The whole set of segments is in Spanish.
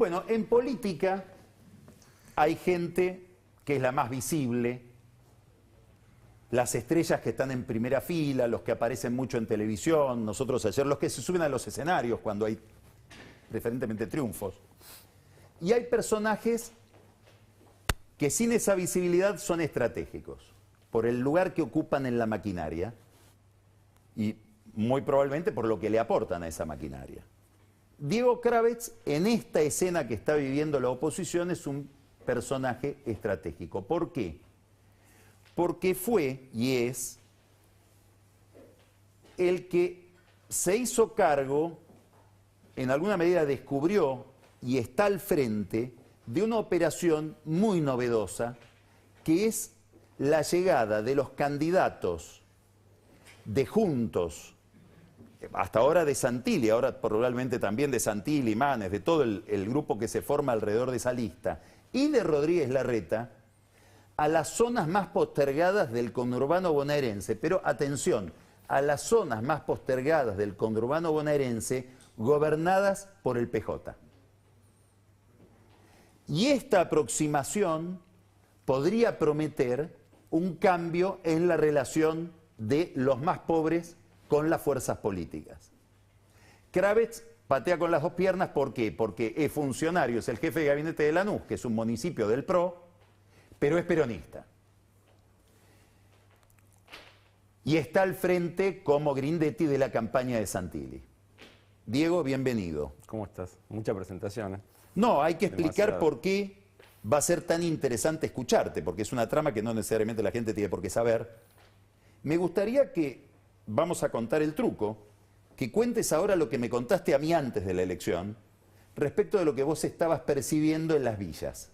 Bueno, en política hay gente que es la más visible, las estrellas que están en primera fila, los que aparecen mucho en televisión, nosotros ayer, los que se suben a los escenarios cuando hay preferentemente triunfos. Y hay personajes que sin esa visibilidad son estratégicos, por el lugar que ocupan en la maquinaria y muy probablemente por lo que le aportan a esa maquinaria. Diego Kravetz, en esta escena que está viviendo la oposición, es un personaje estratégico. ¿Por qué? Porque fue y es el que se hizo cargo, en alguna medida descubrió y está al frente de una operación muy novedosa, que es la llegada de los candidatos de Juntos, hasta ahora de Santilli, ahora probablemente también de Santilli, Manes, de todo el grupo que se forma alrededor de esa lista, y de Rodríguez Larreta, a las zonas más postergadas del conurbano bonaerense. Pero atención, a las zonas más postergadas del conurbano bonaerense gobernadas por el PJ. Y esta aproximación podría prometer un cambio en la relación de los más pobres con las fuerzas políticas. Kravetz patea con las dos piernas, ¿por qué? Porque es funcionario, es el jefe de gabinete de Lanús, que es un municipio del PRO, pero es peronista. Y está al frente como Grindetti de la campaña de Santilli. Diego, bienvenido. ¿Cómo estás? Mucha presentación, ¿eh? No, hay que explicar Demasiado. por qué va a ser tan interesante escucharte, porque es una trama que no necesariamente la gente tiene por qué saber. Me gustaría que, vamos a contar el truco, que cuentes ahora lo que me contaste a mí antes de la elección, respecto de lo que vos estabas percibiendo en las villas.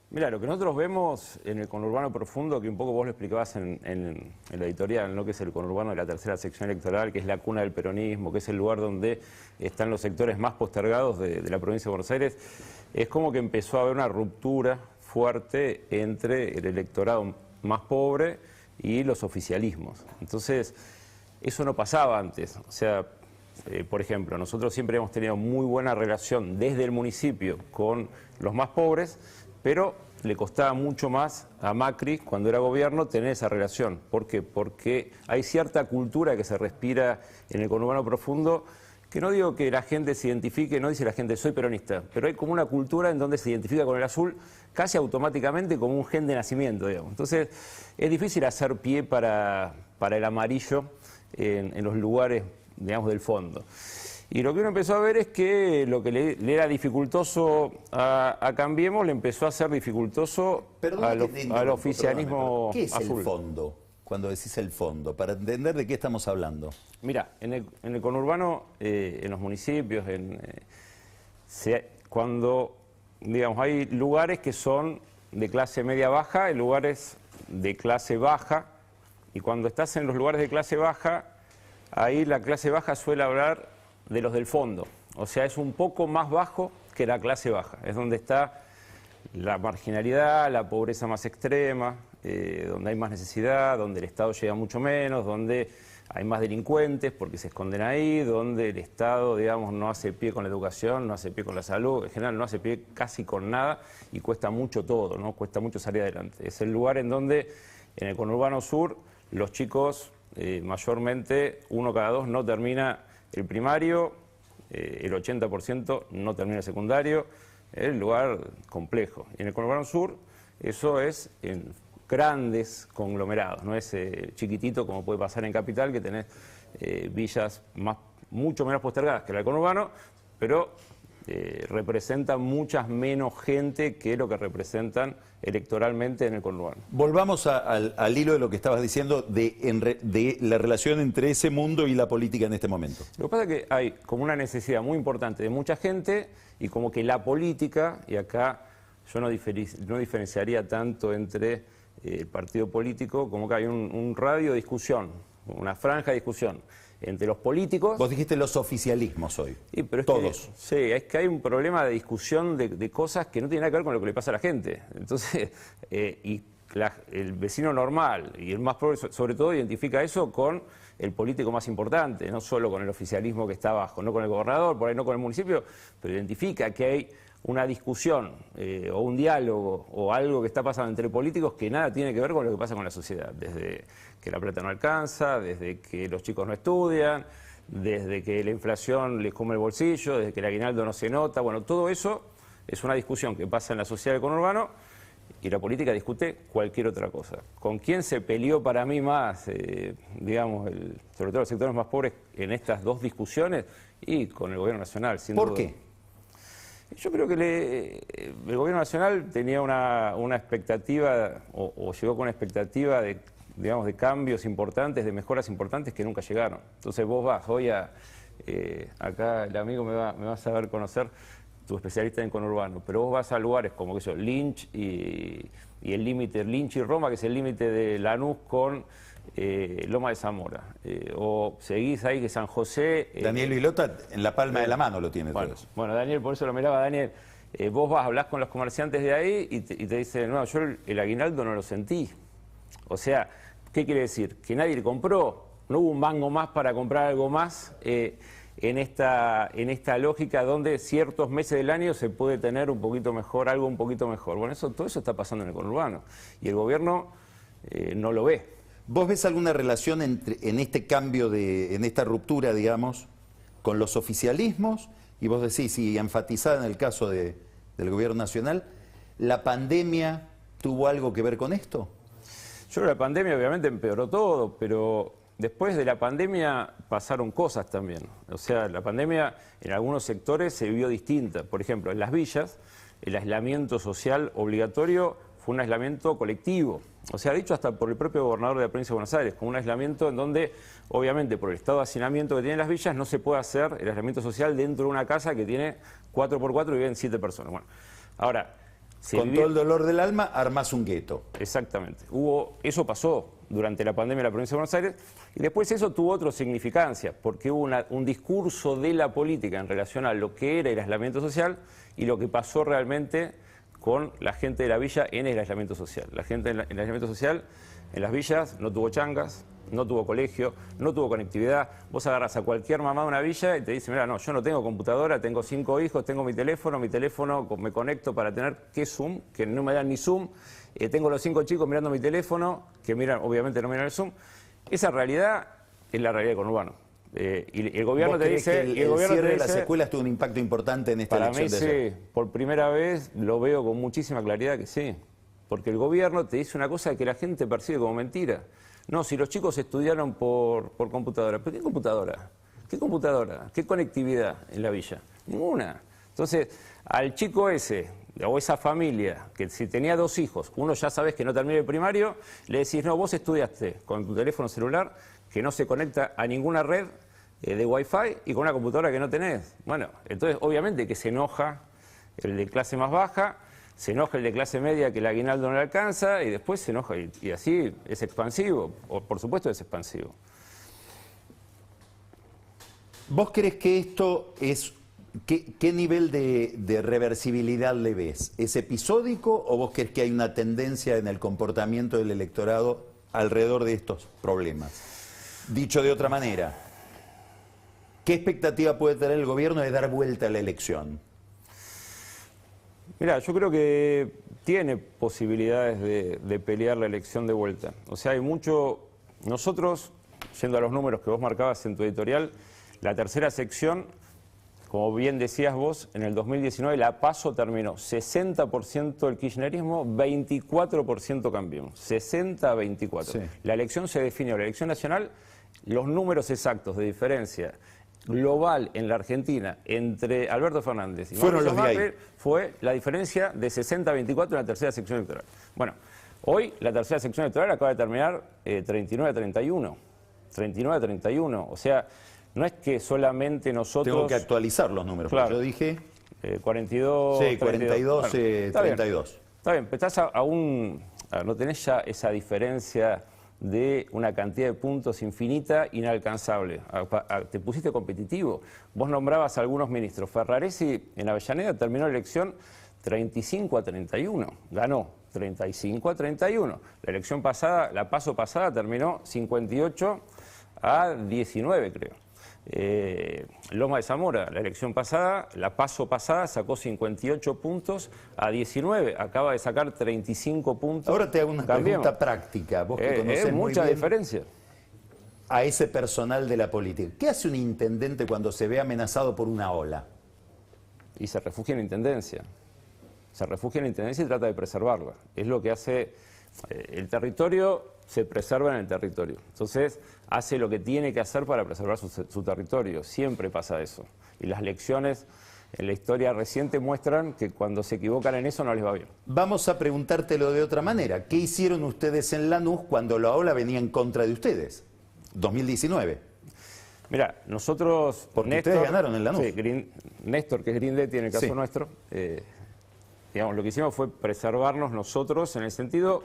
Mira, lo que nosotros vemos en el conurbano profundo, que un poco vos lo explicabas en la editorial, ¿no? Que es el conurbano de la tercera sección electoral, que es la cuna del peronismo, que es el lugar donde están los sectores más postergados de la provincia de Buenos Aires, es como que empezó a haber una ruptura fuerte entre el electorado más pobre y los oficialismos. Entonces, eso no pasaba antes. O sea, por ejemplo, nosotros siempre hemos tenido muy buena relación desde el municipio con los más pobres, pero le costaba mucho más a Macri, cuando era gobierno, tener esa relación. ¿Por qué? Porque hay cierta cultura que se respira en el conurbano profundo, que no digo que la gente se identifique, no dice la gente soy peronista, pero hay como una cultura en donde se identifica con el azul casi automáticamente como un gen de nacimiento, digamos. Entonces es difícil hacer pie para el amarillo en los lugares, digamos, del fondo. Y lo que uno empezó a ver es que lo que le era dificultoso a Cambiemos le empezó a ser dificultoso al oficialismo azul. ¿Qué es el fondo? Cuando decís el fondo, para entender de qué estamos hablando. Mira, en el conurbano, en los municipios, cuando, digamos, hay lugares que son de clase media-baja, hay lugares de clase baja, y cuando estás en los lugares de clase baja, ahí la clase baja suele hablar de los del fondo, o sea, es un poco más bajo que la clase baja, es donde está la marginalidad, la pobreza más extrema, donde hay más necesidad, donde el Estado llega mucho menos, donde hay más delincuentes porque se esconden ahí, donde el Estado, digamos, no hace pie con la educación, no hace pie con la salud, en general no hace pie casi con nada y cuesta mucho todo, ¿no? Cuesta mucho salir adelante. Es el lugar en donde, en el conurbano sur, los chicos, mayormente, 1 cada 2 no termina el primario, el 80% no termina el secundario, es un lugar complejo. Y en el conurbano sur eso es en grandes conglomerados, no es chiquitito como puede pasar en Capital, que tenés villas mucho menos postergadas que la del conurbano, pero representan muchas menos gente que lo que representan electoralmente en el conurbano. Volvamos al hilo de lo que estabas diciendo de la relación entre ese mundo y la política en este momento. Lo que pasa es que hay como una necesidad muy importante de mucha gente y como que la política, y acá yo no diferenciaría tanto entre el partido político, como que hay un radio de discusión, una franja de discusión entre los políticos. Vos dijiste los oficialismos hoy. Sí, pero es todos. Sí, es que hay un problema de discusión de cosas que no tienen nada que ver con lo que le pasa a la gente. Entonces, el vecino normal y el más pobre, sobre todo, identifica eso con el político más importante, no solo con el oficialismo que está abajo, no con el gobernador, por ahí no con el municipio, pero identifica que hay una discusión o un diálogo o algo que está pasando entre políticos que nada tiene que ver con lo que pasa con la sociedad, desde que la plata no alcanza, desde que los chicos no estudian, desde que la inflación les come el bolsillo, desde que el aguinaldo no se nota. Bueno, todo eso es una discusión que pasa en la sociedad del conurbano y la política discute cualquier otra cosa. ¿Con quién se peleó para mí más, digamos, sobre todo los sectores más pobres en estas dos discusiones? Y con el gobierno nacional, sin duda. ¿Por qué? Yo creo que el gobierno nacional tenía una expectativa, o llegó con una expectativa de, digamos, de cambios importantes, de mejoras importantes que nunca llegaron. Entonces vos vas hoy acá el amigo me va a saber conocer, tu especialista en conurbano, pero vos vas a lugares como que eso, Lynch y el límite, Lynch y Roma, que es el límite de Lanús con Loma de Zamora, o seguís ahí que San José... Daniel Vilota en la palma de la mano lo tiene todo eso. Bueno, Daniel, por eso lo miraba, Daniel, vos hablás con los comerciantes de ahí y te dicen, no, yo el aguinaldo no lo sentí. O sea, ¿qué quiere decir? Que nadie le compró, no hubo un mango más para comprar algo más en esta lógica donde ciertos meses del año se puede tener un poquito mejor, algo un poquito mejor. Bueno, todo eso está pasando en el conurbano y el gobierno no lo ve. ¿Vos ves alguna relación en este cambio, en esta ruptura, digamos, con los oficialismos? Y vos decís, y enfatizada en el caso del gobierno nacional, ¿la pandemia tuvo algo que ver con esto? Yo creo que la pandemia obviamente empeoró todo, pero después de la pandemia pasaron cosas también. O sea, la pandemia en algunos sectores se vio distinta. Por ejemplo, en las villas, el aislamiento social obligatorio fue un aislamiento colectivo. O sea, dicho hasta por el propio gobernador de la provincia de Buenos Aires, como un aislamiento en donde, obviamente, por el estado de hacinamiento que tienen las villas, no se puede hacer el aislamiento social dentro de una casa que tiene 4x4 y viven 7 personas. Bueno, ahora... Con todo el dolor del alma, armás un gueto. Exactamente. Eso pasó durante la pandemia en la provincia de Buenos Aires y después eso tuvo otra significancia, porque hubo un discurso de la política en relación a lo que era el aislamiento social y lo que pasó realmente con la gente de la villa en el aislamiento social. La gente en el aislamiento social, en las villas, no tuvo changas, no tuvo colegio, no tuvo conectividad. Vos agarrás a cualquier mamá de una villa y te dice, mira, no, yo no tengo computadora, tengo 5 hijos, tengo mi teléfono me conecto para tener, ¿qué Zoom? Que no me dan ni Zoom. Tengo los 5 chicos mirando mi teléfono, que miran, obviamente no miran el Zoom. Esa realidad es la realidad conurbana. Y el gobierno te dice... El cierre de las escuelas tuvo un impacto importante en esta elección de ayer. Para mí sí, por primera vez lo veo con muchísima claridad que sí. Porque el gobierno te dice una cosa que la gente percibe como mentira. No, si los chicos estudiaron por computadora. ¿Pero qué computadora? ¿Qué computadora? ¿Qué conectividad en la villa? Ninguna. Entonces, al chico ese, o esa familia, que si tenía 2 hijos, uno ya sabes que no termina el primario, le decís, no, vos estudiaste con tu teléfono celular, que no se conecta a ninguna red de Wi-Fi y con una computadora que no tenés. Bueno, entonces obviamente que se enoja el de clase más baja, se enoja el de clase media que el aguinaldo no le alcanza y después se enoja y así es expansivo, o por supuesto es expansivo. ¿Vos crees que esto es, qué nivel de reversibilidad le ves? ¿Es episódico o vos crees que hay una tendencia en el comportamiento del electorado alrededor de estos problemas? Dicho de otra manera, ¿qué expectativa puede tener el gobierno de dar vuelta a la elección? Mira, yo creo que tiene posibilidades de pelear la elección de vuelta. O sea, hay mucho... Nosotros, yendo a los números que vos marcabas en tu editorial, la tercera sección, como bien decías vos, en el 2019 la PASO terminó 60% el kirchnerismo, 24% Cambiemos. 60 a 24. Sí. La elección se definió, la elección nacional, los números exactos de diferencia global en la Argentina entre Alberto Fernández y Mauricio Macri fue la diferencia de 60 a 24 en la tercera sección electoral. Bueno, hoy la tercera sección electoral acaba de terminar 39 a 31. 39 a 31. O sea, no es que solamente nosotros... Tengo que actualizar los números, claro, yo dije... 42... Sí, 42, bueno, 32. Está bien, pero estás no tenés ya esa diferencia de una cantidad de puntos infinita, inalcanzable. Te pusiste competitivo. Vos nombrabas a algunos ministros. Ferraresi en Avellaneda terminó la elección 35 a 31. Ganó 35 a 31. La elección pasada, la PASO pasada, terminó 58 a 19, creo. Loma de Zamora, la elección pasada, la PASO pasada, sacó 58 puntos a 19, acaba de sacar 35 puntos. Ahora te hago una pregunta práctica, vos que conocés muy mucha bien diferencia a ese personal de la política. ¿Qué hace un intendente cuando se ve amenazado por una ola? Y se refugia en la intendencia. Se refugia en la intendencia y trata de preservarla. Es lo que hace el territorio, se preserva en el territorio. Entonces, hace lo que tiene que hacer para preservar su territorio. Siempre pasa eso. Y las lecciones en la historia reciente muestran que cuando se equivocan en eso no les va bien. Vamos a preguntártelo de otra manera. ¿Qué hicieron ustedes en Lanús cuando la ola venía en contra de ustedes? 2019. Mira, nosotros... Porque Néstor, ustedes ganaron en Lanús. Sí, Néstor, que es Grindetti en el caso nuestro, digamos, lo que hicimos fue preservarnos nosotros en el sentido,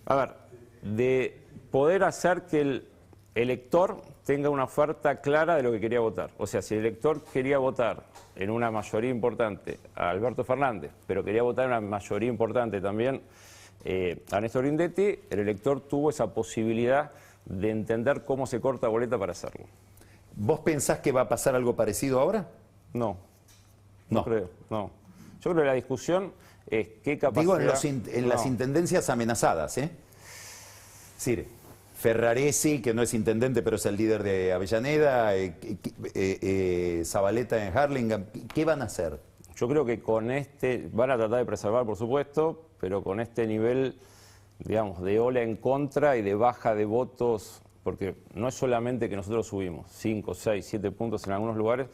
a ver, de poder hacer que el elector tenga una oferta clara de lo que quería votar. O sea, si el elector quería votar en una mayoría importante a Alberto Fernández, pero quería votar en una mayoría importante también a Néstor Grindetti, el elector tuvo esa posibilidad de entender cómo se corta boleta para hacerlo. ¿Vos pensás que va a pasar algo parecido ahora? No No. creo, no. Yo creo que la discusión es qué capacidad... Digo, en las intendencias amenazadas, ¿eh? Es decir, Ferraresi, que no es intendente, pero es el líder de Avellaneda, Zabaleta en Harlingen, ¿qué van a hacer? Yo creo que con van a tratar de preservar, por supuesto, pero con este nivel, digamos, de ola en contra y de baja de votos, porque no es solamente que nosotros subimos 5, 6, 7 puntos en algunos lugares,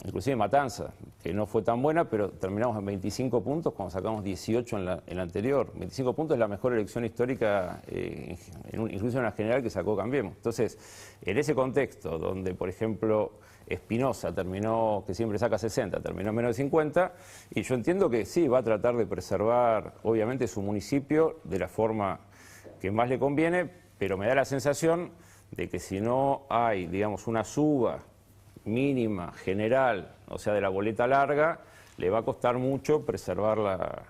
inclusive Matanza, que no fue tan buena, pero terminamos en 25 puntos cuando sacamos 18 en la anterior. 25 puntos es la mejor elección histórica, incluso en la general, que sacó Cambiemos. Entonces, en ese contexto, donde, por ejemplo, Espinosa terminó, que siempre saca 60, terminó en menos de 50, y yo entiendo que sí, va a tratar de preservar, obviamente, su municipio de la forma que más le conviene, pero me da la sensación de que si no hay, digamos, una suba mínima, general, o sea, de la boleta larga, le va a costar mucho preservarla.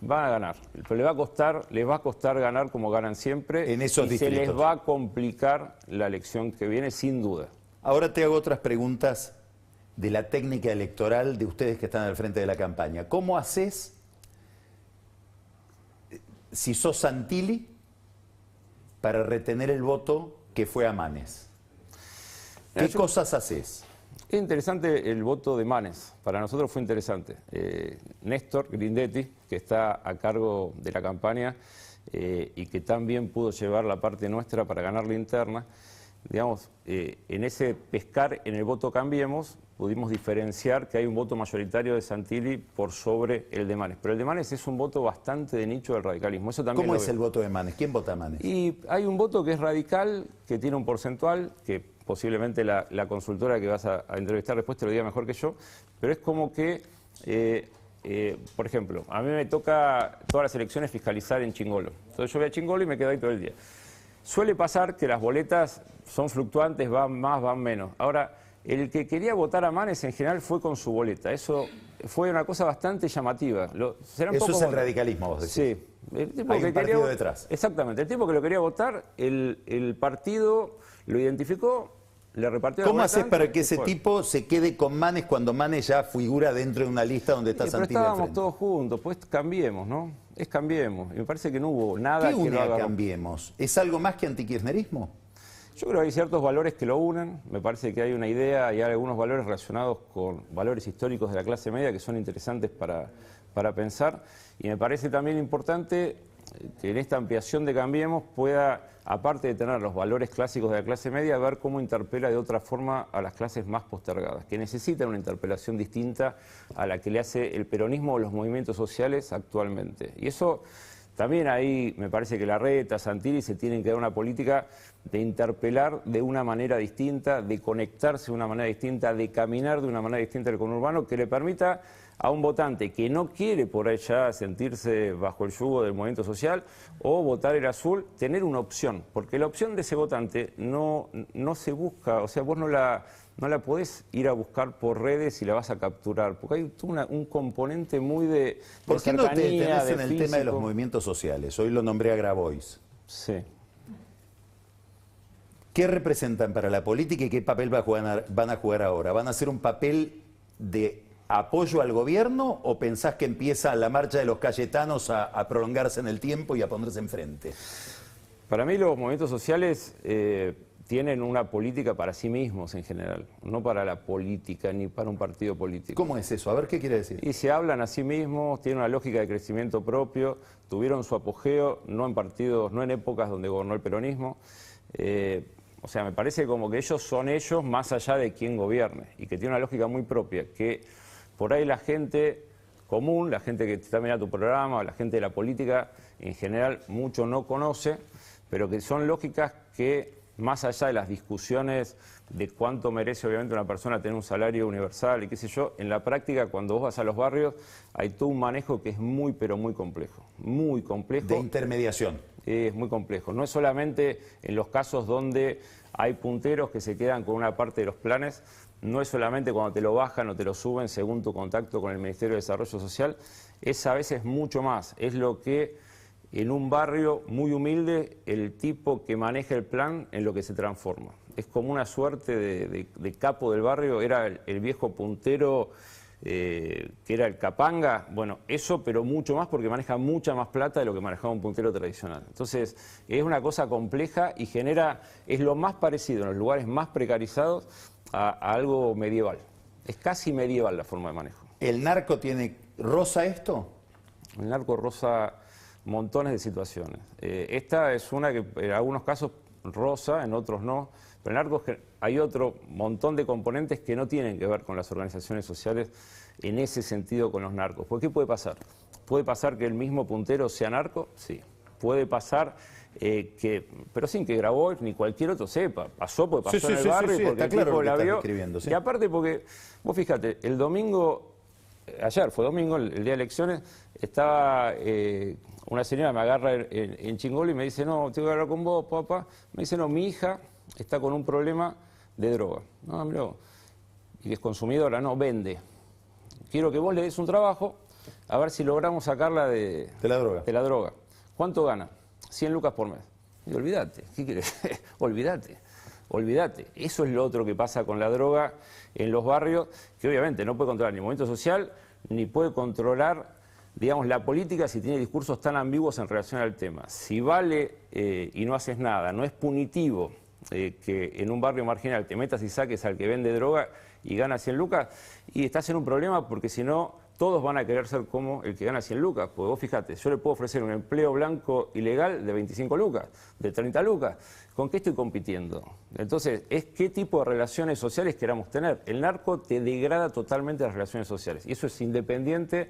Van a ganar, pero les va a costar ganar como ganan siempre, en esos distritos. Se les va a complicar la elección que viene, sin duda. Ahora te hago otras preguntas de la técnica electoral de ustedes que están al frente de la campaña. ¿Cómo haces, si sos Santilli, para retener el voto que fue a Manes? ¿Qué cosas haces? Es interesante el voto de Manes, para nosotros fue interesante. Néstor Grindetti, que está a cargo de la campaña y que también pudo llevar la parte nuestra para ganar la interna, digamos, en ese pescar en el voto Cambiemos, pudimos diferenciar que hay un voto mayoritario de Santilli por sobre el de Manes. Pero el de Manes es un voto bastante de nicho del radicalismo. Eso también ¿Cómo es el voto de Manes? ¿Quién vota a Manes? Y hay un voto que es radical, que tiene un porcentual, que posiblemente la consultora que vas a entrevistar después te lo diga mejor que yo, pero es como que, por ejemplo, a mí me toca todas las elecciones fiscalizar en Chingolo. Entonces yo voy a Chingolo y me quedo ahí todo el día. Suele pasar que las boletas son fluctuantes, van más, van menos. Ahora, el que quería votar a Manes en general fue con su boleta. Eso fue una cosa bastante llamativa. Eso es el radicalismo, vos decís. Sí. El tipo hay que un partido quería, detrás. Exactamente. El tipo que lo quería votar, el partido lo identificó, le repartió la ¿Cómo boleta haces para que y ese fue. tipo se quede con Manes cuando Manes ya figura dentro de una lista donde está Pero Santilli al estábamos frente? todos juntos, pues Cambiemos, ¿no? Es Cambiemos. Y me parece que no hubo nada ¿Qué que une lo a haga. Cambiemos? ¿Es algo más que antikirchnerismo? Yo creo que hay ciertos valores que lo unen, me parece que hay una idea y hay algunos valores relacionados con valores históricos de la clase media que son interesantes para pensar, y me parece también importante que en esta ampliación de Cambiemos pueda, aparte de tener los valores clásicos de la clase media, ver cómo interpela de otra forma a las clases más postergadas, que necesitan una interpelación distinta a la que le hace el peronismo o los movimientos sociales actualmente. Y eso también ahí me parece que Larreta, Santilli se tienen que dar una política de interpelar de una manera distinta, de conectarse de una manera distinta, de caminar de una manera distinta el conurbano, que le permita a un votante que no quiere por allá sentirse bajo el yugo del movimiento social o votar el azul, tener una opción, porque la opción de ese votante no se busca, o sea, vos no la podés ir a buscar por redes y la vas a capturar, porque hay un componente muy de ¿Por qué no te cercanía, detenés en el tema de los físico? movimientos sociales? Hoy lo nombré a Grabois. Sí. ¿Qué representan para la política y qué papel van a jugar ahora? ¿Van a hacer un papel de apoyo al gobierno o pensás que empieza la marcha de los Cayetanos a prolongarse en el tiempo y a ponerse enfrente? Para mí los movimientos sociales tienen una política para sí mismos en general, no para la política ni para un partido político. ¿Cómo es eso? A ver, ¿qué quiere decir? Y se hablan a sí mismos, tienen una lógica de crecimiento propio, tuvieron su apogeo no en partidos, no en épocas donde gobernó el peronismo. O sea, me parece como que ellos son ellos más allá de quién gobierne y que tiene una lógica muy propia, que por ahí la gente común, la gente que está mirando tu programa, la gente de la política en general mucho no conoce, pero que son lógicas que más allá de las discusiones de cuánto merece obviamente una persona tener un salario universal y qué sé yo, en la práctica cuando vos vas a los barrios hay todo un manejo que es muy pero muy complejo, muy complejo. De intermediación. Es muy complejo, no es solamente en los casos donde hay punteros que se quedan con una parte de los planes, no es solamente cuando te lo bajan o te lo suben según tu contacto con el Ministerio de Desarrollo Social, es a veces mucho más, es lo que en un barrio muy humilde el tipo que maneja el plan en lo que se transforma. Es como una suerte de capo del barrio, era el viejo puntero que era el capanga, bueno, eso pero mucho más porque maneja mucha más plata de lo que manejaba un puntero tradicional. Entonces es una cosa compleja y genera, es lo más parecido en los lugares más precarizados a algo medieval. Es casi medieval la forma de manejo. ¿El narco roza esto? El narco roza montones de situaciones. Esta es una que en algunos casos roza, en otros no. Pero en el narco hay otro montón de componentes que no tienen que ver con las organizaciones sociales en ese sentido con los narcos. ¿Por qué puede pasar? ¿Puede pasar que el mismo puntero sea narco? Sí. Puede pasar pero sin que Grabois ni cualquier otro sepa. Pasó porque pasó en el barrio y porque el tipo la vio. Sí. Y aparte porque, vos fíjate, el domingo, ayer fue domingo, el día de elecciones, estaba una señora me agarra en Chingolo y me dice, no, tengo que hablar con vos, papá. Me dice, no, mi hija está con un problema de droga. No, mirá, y es consumidora, no, vende. Quiero que vos le des un trabajo a ver si logramos sacarla de la droga. ¿Cuánto gana? 100 lucas por mes. Y olvídate, ¿qué quieres? Olvídate. Eso es lo otro que pasa con la droga en los barrios, que obviamente no puede controlar ni el movimiento social, ni puede controlar, digamos, la política si tiene discursos tan ambiguos en relación al tema. Si vale y no haces nada, no es punitivo que en un barrio marginal te metas y saques al que vende droga y gana 100 lucas, y estás en un problema porque si no, todos van a querer ser como el que gana 100 lucas. Porque vos fíjate, yo le puedo ofrecer un empleo blanco ilegal de 25 lucas, de 30 lucas. ¿Con qué estoy compitiendo? Entonces, es qué tipo de relaciones sociales queramos tener. El narco te degrada totalmente las relaciones sociales. Y eso es independiente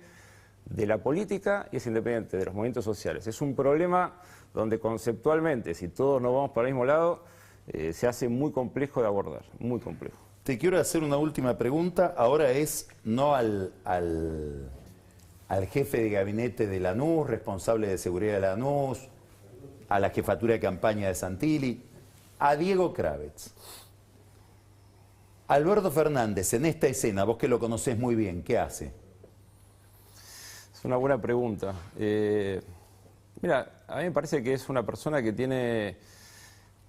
de la política y es independiente de los movimientos sociales. Es un problema donde conceptualmente, si todos no vamos para el mismo lado, se hace muy complejo de abordar, muy complejo. Te quiero hacer una última pregunta, ahora es no al jefe de gabinete de Lanús, responsable de seguridad de Lanús, a la jefatura de campaña de Santilli, a Diego Kravetz. Alberto Fernández, en esta escena, vos que lo conocés muy bien, ¿qué hace? Es una buena pregunta. Mira, a mí me parece que es una persona que tiene,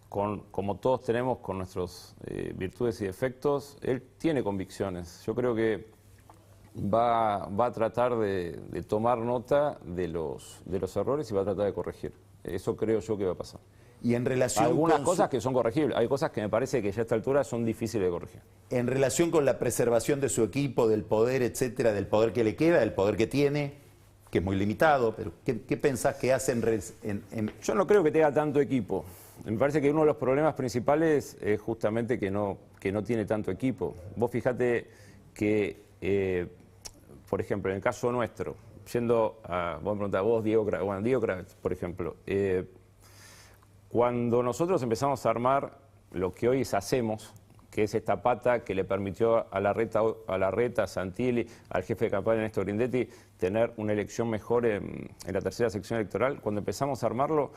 como todos tenemos con nuestras virtudes y defectos, él tiene convicciones. Yo creo que va a tratar de tomar nota de los errores y va a tratar de corregir. Eso creo yo que va a pasar. Y en relación algunas cosas que son corregibles, hay cosas que me parece que ya a esta altura son difíciles de corregir. En relación con la preservación de su equipo, del poder, etcétera, del poder que le queda, del poder que tiene, que es muy limitado, pero ¿qué pensás que hace Yo no creo que tenga tanto equipo. Me parece que uno de los problemas principales es justamente que no tiene tanto equipo. Vos fijate que, por ejemplo, en el caso nuestro, yendo a, vos me preguntás, vos, Diego Kravetz, por ejemplo, cuando nosotros empezamos a armar lo que hoy hacemos, que es esta pata que le permitió a Larreta, a Santilli, al jefe de campaña Néstor Grindetti, tener una elección mejor en la tercera sección electoral, cuando empezamos a armarlo,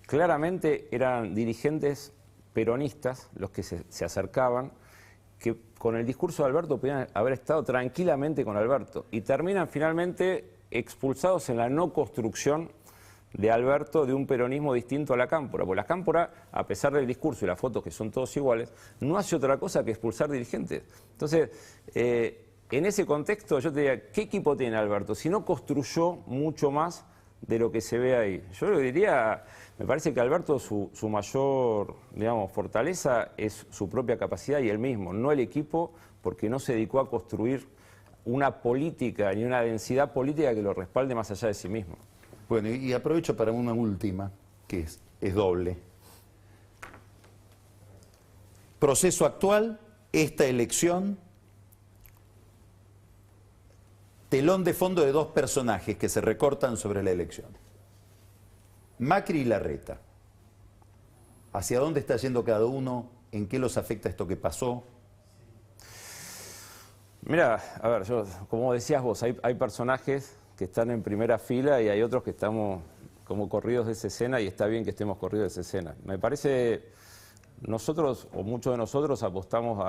claramente eran dirigentes peronistas los que se acercaban, que con el discurso de Alberto podían haber estado tranquilamente con Alberto y terminan finalmente expulsados en la no construcción de Alberto de un peronismo distinto a la Cámpora. Porque la Cámpora, a pesar del discurso y las fotos que son todos iguales, no hace otra cosa que expulsar dirigentes. Entonces, en ese contexto yo te diría, ¿qué equipo tiene Alberto? Si no construyó mucho más de lo que se ve ahí. Yo le diría, me parece que Alberto su mayor, digamos, fortaleza es su propia capacidad y él mismo, no el equipo, porque no se dedicó a construir una política ni una densidad política que lo respalde más allá de sí mismo. Bueno, y aprovecho para una última, que es doble. Proceso actual, esta elección, telón de fondo de dos personajes que se recortan sobre la elección. Macri y Larreta. ¿Hacia dónde está yendo cada uno? ¿En qué los afecta esto que pasó? Mira, a ver, como decías vos, hay personajes que están en primera fila y hay otros que estamos como corridos de esa escena y está bien que estemos corridos de esa escena. Me parece, nosotros, o muchos de nosotros, apostamos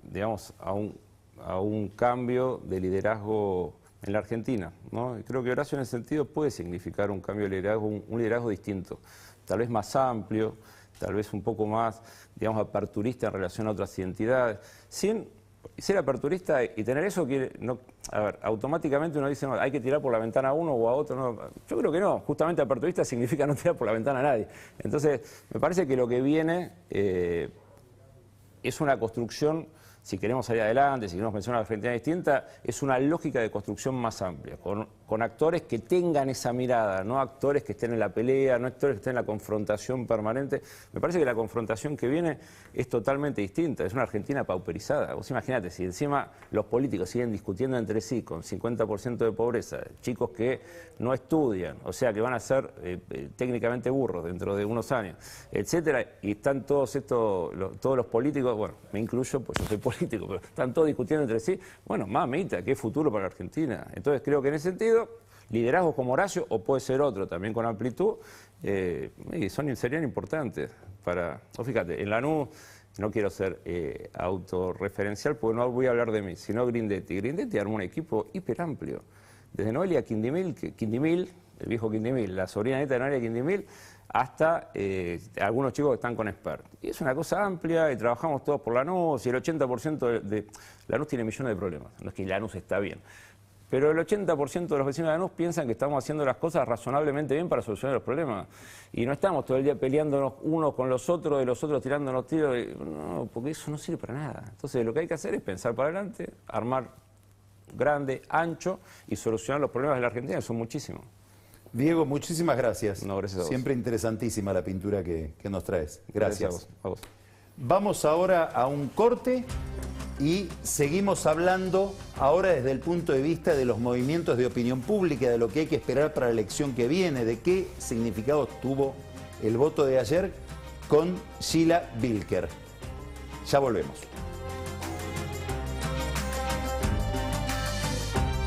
digamos, a un cambio de liderazgo en la Argentina, ¿no? Y creo que Horacio en ese sentido puede significar un cambio de liderazgo, un liderazgo distinto, tal vez más amplio, tal vez un poco más, digamos, aperturista en relación a otras identidades, sin ser aperturista y tener eso quiere, no, a ver, automáticamente uno dice, no, hay que tirar por la ventana a uno o a otro, no, yo creo que no, justamente aperturista significa no tirar por la ventana a nadie. Entonces, me parece que lo que viene es una construcción, si queremos salir adelante, si queremos pensar una Argentina distinta, es una lógica de construcción más amplia, con actores que tengan esa mirada, no actores que estén en la pelea, no actores que estén en la confrontación permanente. Me parece que la confrontación que viene es totalmente distinta, es una Argentina pauperizada. Vos imaginate, si encima los políticos siguen discutiendo entre sí con 50% de pobreza, chicos que no estudian, o sea que van a ser técnicamente burros dentro de unos años, etcétera, y están todos los políticos, bueno, me incluyo, pues yo soy político, pero están todos discutiendo entre sí, bueno, mamita, qué futuro para la Argentina. Entonces creo que en ese sentido, liderazgos como Horacio, o puede ser otro también con amplitud, serían importantes para, fíjate, en Lanús, no quiero ser autorreferencial porque no voy a hablar de mí, sino Grindetti. Grindetti armó un equipo hiper amplio, desde Noelia Quindimil, el viejo Quindimil, la sobrina neta de Noelia Quindimil, hasta algunos chicos que están con Expert. Y es una cosa amplia y trabajamos todos por Lanús y el 80% de Lanús tiene millones de problemas, no es que Lanús está bien. Pero el 80% de los vecinos de Lanús piensan que estamos haciendo las cosas razonablemente bien para solucionar los problemas. Y no estamos todo el día peleándonos unos con los otros, de los otros tirándonos tiros. No, porque eso no sirve para nada. Entonces lo que hay que hacer es pensar para adelante, armar grande, ancho y solucionar los problemas de la Argentina, que son muchísimos. Diego, muchísimas gracias. No, gracias a vos. Siempre interesantísima la pintura que nos traes. Gracias. A vos. Vamos ahora a un corte y seguimos hablando ahora desde el punto de vista de los movimientos de opinión pública, de lo que hay que esperar para la elección que viene, de qué significado tuvo el voto de ayer con Sheila Bilker. Ya volvemos.